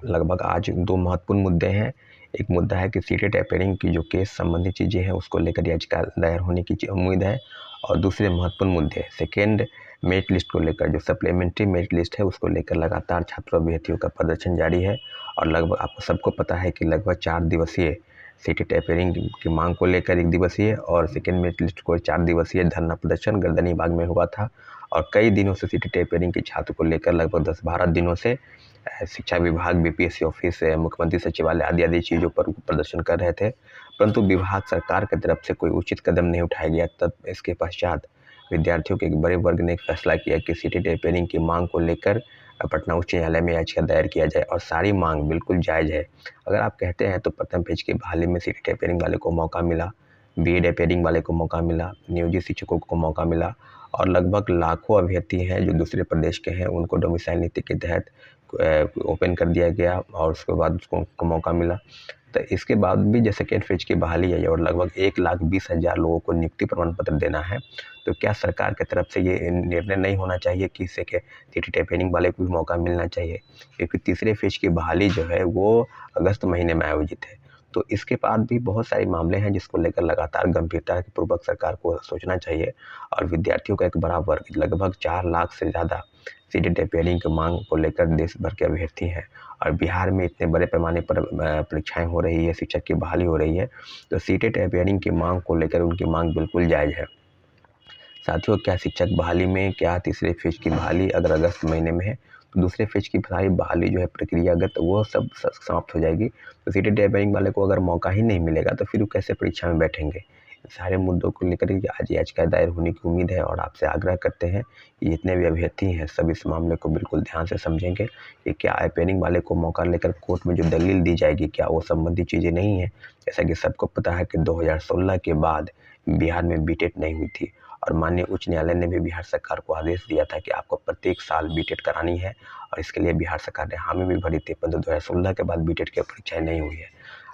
लगभग आज दो महत्वपूर्ण मुद्दे हैं। एक मुद्दा है कि सीटेट अपेयरिंग की जो केस संबंधी चीज़ें हैं उसको लेकर याचिका दायर होने की उम्मीद है। और दूसरे महत्वपूर्ण मुद्दे सेकेंड मेरिट लिस्ट को लेकर, जो सप्लीमेंट्री मेरिट लिस्ट है उसको लेकर लगातार छात्रों अभ्यर्थियों का प्रदर्शन जारी है। और लगभग आपको सबको पता है कि लगभग 4 दिवसीय सीटेट अपेयरिंग की मांग को लेकर 1 दिवसीय और सेकेंड मेरिट लिस्ट को 4 दिवसीय धरना प्रदर्शन गर्दनीबाग में हुआ था। और कई दिनों से सीटेट अपेयरिंग के छात्र को लेकर लगभग 10-12 दिनों से शिक्षा विभाग, बीपीएससी ऑफिस, मुख्यमंत्री सचिवालय आदि चीज़ों पर प्रदर्शन कर रहे थे, परंतु विभाग सरकार की तरफ से कोई उचित कदम नहीं उठाया गया। तब इसके पश्चात विद्यार्थियों के एक बड़े वर्ग ने एक फैसला किया कि सीटेट अपेयरिंग की मांग को लेकर पटना उच्च न्यायालय में याचिका दायर किया जाए और सारी मांग बिल्कुल जायज़ है। अगर आप कहते हैं तो प्रथम पेज की बहाली में सीटेट अपेयरिंग वाले को मौका मिला, बीएड अपेयरिंग वाले को मौका मिला, नियोजित शिक्षकों को मौका मिला और लगभग लाखों अभ्यर्थी हैं जो दूसरे प्रदेश के हैं, उनको डोमिसाइल नीति के तहत ओपन कर दिया गया और उसके बाद उसको मौका मिला। तो इसके बाद भी जो सेकेंड फेज की बहाली है और लगभग 1,20,000 लोगों को नियुक्ति प्रमाण पत्र देना है, तो क्या सरकार की तरफ से ये निर्णय नहीं होना चाहिए कि इसे के सीटेट अपेयरिंग वाले को भी मौका मिलना चाहिए? क्योंकि तीसरे फेज की बहाली जो है वो अगस्त महीने में आयोजित है। तो इसके बाद भी बहुत सारे मामले हैं जिसको लेकर लगातार गंभीरता पूर्वक सरकार को सोचना चाहिए। और विद्यार्थियों का एक बड़ा वर्ग, लगभग 4 लाख से ज़्यादा सीटेट अपेयरिंग की मांग को लेकर देश भर के अभ्यर्थी हैं। और बिहार में इतने बड़े पैमाने पर परीक्षाएं हो रही है, शिक्षक की बहाली हो रही है, तो सीटेट अपेयरिंग की मांग को लेकर उनकी मांग बिल्कुल जायज़ है। साथियों, क्या शिक्षक बहाली में क्या तीसरे फेज की बहाली अगर अगस्त महीने में है तो दूसरे फेज की सारी बहाली जो है प्रक्रियागत वो सब समाप्त हो जाएगी। तो सीटेट अपेयरिंग वाले को अगर मौका ही नहीं मिलेगा तो फिर वो कैसे परीक्षा में बैठेंगे? सारे मुद्दों को लेकर आज याचिका दायर होने की उम्मीद है और आपसे आग्रह करते हैं कि जितने भी अभ्यर्थी हैं सब इस मामले को बिल्कुल ध्यान से समझेंगे कि क्या अपेयरिंग वाले को मौका लेकर कोर्ट में जो दलील दी जाएगी क्या वो संबंधी चीज़ें नहीं है। जैसा कि सबको पता है कि 2016 के बाद बिहार में बीटेट नहीं हुई थी और माननीय उच्च न्यायालय ने भी बिहार सरकार को आदेश दिया था कि आपको प्रत्येक साल बीटेट करानी है और इसके लिए बिहार सरकार ने हामी भी भरी थी, परंतु 2016 के बाद बीटेट की परीक्षाएं नहीं हुई है।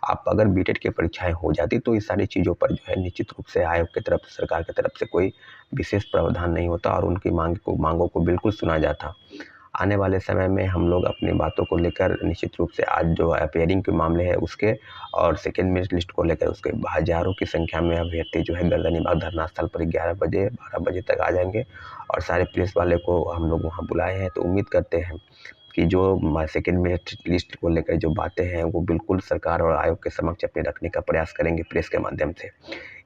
आप अगर बीटेट की परीक्षाएं हो जाती तो इस सारी चीज़ों पर जो है निश्चित रूप से आयोग की तरफ से, सरकार की तरफ से कोई विशेष प्रावधान नहीं होता और उनकी मांगों को बिल्कुल सुना जाता। आने वाले समय में हम लोग अपनी बातों को लेकर निश्चित रूप से आज जो अपेयरिंग के मामले है उसके और सेकेंड मेरिट लिस्ट को लेकर उसके हज़ारों की संख्या में अभ्यर्थी जो है गर्दनीबाग धरना स्थल पर 11 बजे 12 बजे तक आ जाएंगे और सारे पुलिस वाले को हम लोग वहाँ बुलाए हैं। तो उम्मीद करते हैं कि जो सेकेंड मेरिट लिस्ट को लेकर जो बातें हैं वो बिल्कुल सरकार और आयोग के समक्ष अपने रखने का प्रयास करेंगे प्रेस के माध्यम से।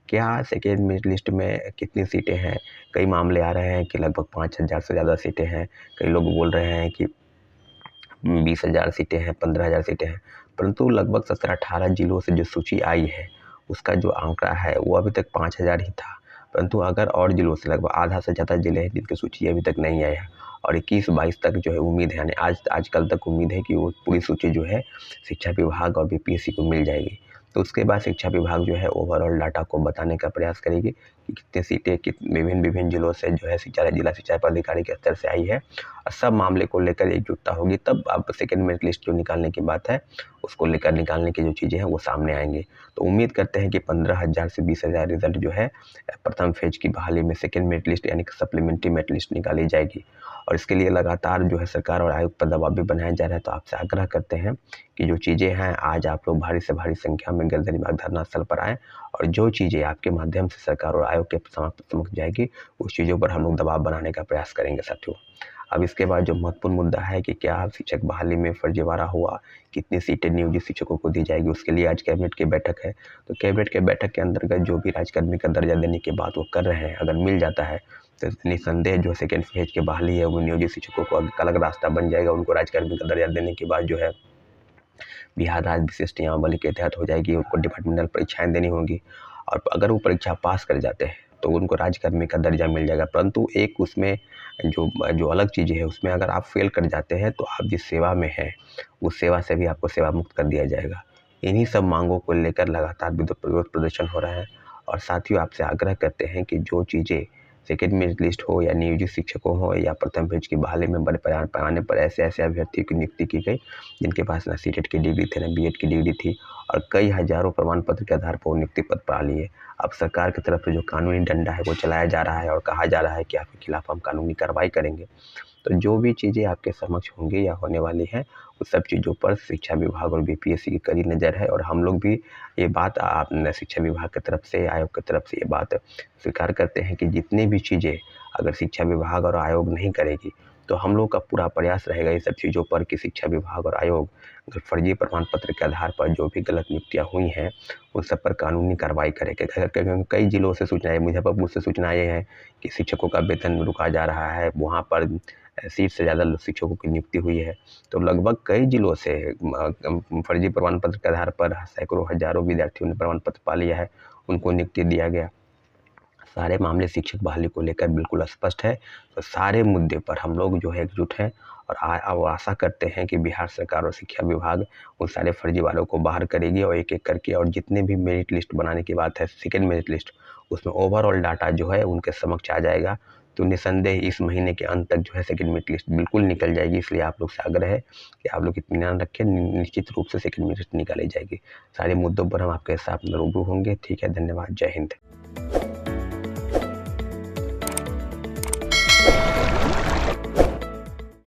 क्या सेकेंड मेरिट लिस्ट में कितनी सीटें हैं? कई मामले आ रहे हैं कि लगभग 5,000 से ज़्यादा सीटें हैं। कई लोग बोल रहे हैं कि 20,000 सीटें हैं, 15,000 सीटें हैं, परंतु लगभग 17-18 जिलों से जो सूची आई है उसका जो आंकड़ा है वो अभी तक 5,000 ही था। परंतु अगर और जिलों से लगभग आधा से ज़्यादा जिले हैं जिनकी सूची अभी तक नहीं आई है और 21-22 तक जो है उम्मीद है, यानी आजकल तक उम्मीद है कि वो पूरी सूची जो है शिक्षा विभाग और बीपीएससी को मिल जाएगी। तो उसके बाद शिक्षा विभाग जो है ओवरऑल डाटा को बताने का प्रयास करेगी कि कितनी सीटें विभिन्न जिलों से जो है जिला शिक्षा पदाधिकारी के स्तर से आई है और सब मामले को लेकर एकजुटता होगी, तब अब सेकेंड मेरिट लिस्ट जो निकालने की बात है उसको लेकर निकालने की जो चीज़ें हैं वो सामने आएंगी। तो उम्मीद करते हैं कि 15,000 से 20,000 रिजल्ट जो है प्रथम फेज की बहाली में सेकेंड मेरिट लिस्ट यानी कि सप्लीमेंट्री मेरिट लिस्ट निकाली जाएगी और इसके लिए लगातार जो है सरकार और आयोग पर दबाव भी बनाया जा रहा है। तो आपसे आग्रह करते हैं कि जो चीज़ें हैं आज आप लोग भारी से भारी संख्या में गर्दनीबाग धरना स्थल पर आएँ और जो चीज़ें आपके माध्यम से सरकार और आयोग के समक्ष जाएगी उस चीज़ों पर हम लोग दबाव बनाने का प्रयास करेंगे साथियों। अब इसके बाद जो महत्वपूर्ण मुद्दा है कि क्या शिक्षक बहाली में फर्जीवाड़ा हुआ, कितनी सीटें नियोजित शिक्षकों को दी जाएगी, उसके लिए आज कैबिनेट की बैठक है। तो कैबिनेट के बैठक के अंतर्गत जो भी राजकर्मी का दर्जा देने की बात वो कर रहे हैं, अगर मिल जाता है तो निसंदेह जो सेकेंड फेज की बहाली है वो नियोजित शिक्षकों को अलग रास्ता बन जाएगा। उनको राजकर्मी का दर्जा देने के बाद जो है बिहार राज्य विशिष्ट नियमावली के तहत हो जाएगी, उनको डिपार्टमेंटल परीक्षाएं देनी होंगी और अगर वो परीक्षा पास कर जाते हैं तो उनको राज्यकर्मी का दर्जा मिल जाएगा। परंतु एक उसमें जो अलग चीज़ है उसमें अगर आप फेल कर जाते हैं तो आप जिस सेवा में हैं उस सेवा से भी आपको सेवा मुक्त कर दिया जाएगा। इन्हीं सब मांगों को लेकर लगातार विरोध प्रदर्शन हो रहा है और साथियों आपसे आग्रह करते हैं कि जो चीज़ें सेकेंड मेरिट लिस्ट हो या नियोजित शिक्षकों हो या प्रथम फेज की बहाली में बड़े पैमाने पर ऐसे अभ्यर्थियों की नियुक्ति की गई जिनके पास ना सीटेट की डिग्री थी ना बीएड की डिग्री थी और कई हजारों प्रमाण पत्र के आधार पर वो नियुक्ति पत्र पा लिए। अब सरकार की तरफ से जो कानूनी डंडा है वो चलाया जा रहा है और कहा जा रहा है कि आपके खिलाफ हम कानूनी कार्रवाई करेंगे। तो जो भी चीज़ें आपके समक्ष होंगी या होने वाली हैं, उस सब चीज़ों पर शिक्षा विभाग और बीपीएससी की कड़ी नज़र है। और हम लोग भी ये बात शिक्षा विभाग की तरफ से, आयोग की तरफ से ये बात स्वीकार करते हैं कि जितनी भी चीज़ें अगर शिक्षा विभाग और आयोग नहीं करेगी, तो हम लोग का पूरा प्रयास रहेगा ये सब चीज़ों पर कि शिक्षा विभाग और आयोग फर्जी प्रमाण पत्र के आधार पर जो भी गलत नियुक्तियाँ हुई हैं, उन सब पर कानूनी कार्रवाई करें। कई जिलों से सूचना है, मुजफ्फरपुर से सूचना आई है कि शिक्षकों का वेतन रुका जा रहा है, वहाँ पर 80 से ज़्यादा शिक्षकों की नियुक्ति हुई है। तो लगभग कई जिलों से फर्जी प्रमाण पत्र के आधार पर सैकड़ों हज़ारों विद्यार्थियों ने प्रमाण पत्र पा लिया है, उनको नियुक्ति दिया गया। सारे मामले शिक्षक बहाली को लेकर बिल्कुल स्पष्ट है। तो सारे मुद्दे पर हम लोग जो है एकजुट हैं और आशा करते हैं कि बिहार सरकार और शिक्षा विभाग उन सारे फर्जीवालों को बाहर करेगी और एक-एक करके, और जितने भी मेरिट लिस्ट बनाने की बात है, सेकंड मेरिट लिस्ट, उसमें ओवरऑल डाटा जो है उनके समक्ष आ जाएगा। तो निसंदेह इस महीने के अंत तक जो है सेकंड मेरिट लिस्ट बिल्कुल निकल जाएगी। इसलिए आप लोग से आग्रह है कि आप लोग इत्मीनान रखें, निश्चित रूप से सेकंड मेरिट लिस्ट निकाली जाएगी। सारे मुद्दों पर हम आपके साथ रूबरू होंगे। ठीक है, धन्यवाद, जय हिंद।